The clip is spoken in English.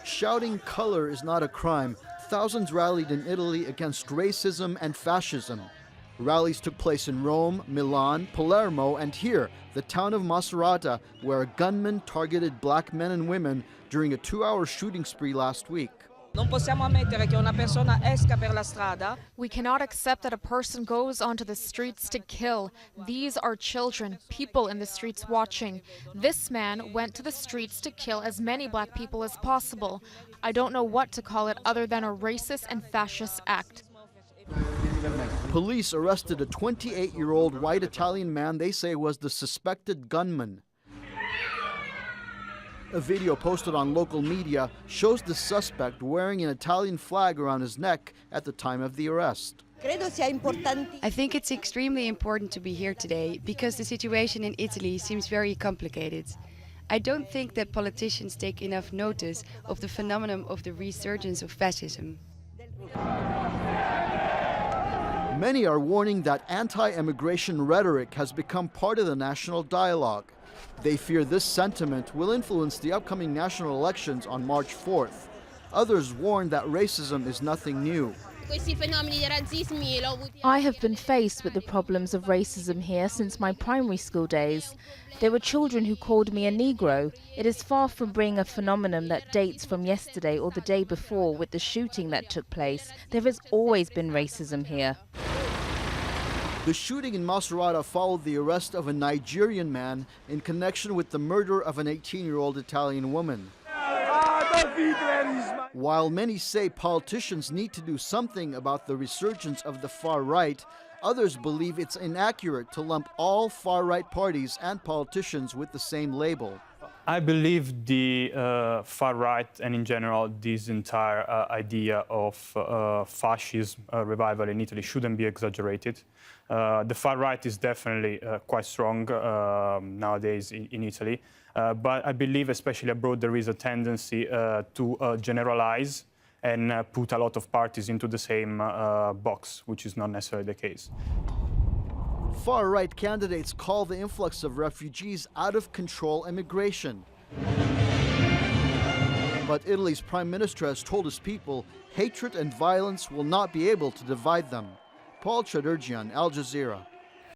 Shouting color is not a crime. Thousands rallied in Italy against racism and fascism. Rallies took place in Rome, Milan, Palermo, and here, the town of Macerata, where a gunman targeted black men and women during a 2-hour shooting spree last week. We cannot accept that a person goes onto the streets to kill. These are children, people in the streets watching. This man went to the streets to kill as many black people as possible. I don't know what to call it other than a racist and fascist act. Police arrested a 28-year-old white Italian man they say was the suspected gunman. A video posted on local media shows the suspect wearing an Italian flag around his neck at the time of the arrest. I think it's extremely important to be here today because the situation in Italy seems very complicated. I don't think that politicians take enough notice of the phenomenon of the resurgence of fascism. Many are warning that anti-immigration rhetoric has become part of the national dialogue. They fear this sentiment will influence the upcoming national elections on March 4th. Others warn that racism is nothing new. I have been faced with the problems of racism here since my primary school days. There were children who called me a Negro. It is far from being a phenomenon that dates from yesterday or the day before with the shooting that took place. There has always been racism here. The shooting in Macerata followed the arrest of a Nigerian man in connection with the murder of an 18-year-old Italian woman. While many say politicians need to do something about the resurgence of the far right, others believe it's inaccurate to lump all far-right parties and politicians with the same label. I believe the far right and in general this entire idea of fascism revival in Italy shouldn't be exaggerated. The far right is definitely quite strong nowadays in Italy, but I believe especially abroad there is a tendency to generalize and put a lot of parties into the same box, which is not necessarily the case. Far-right candidates call the influx of refugees out-of-control immigration. But Italy's prime minister has told his people hatred and violence will not be able to divide them. Paul Chadurgian, Al Jazeera.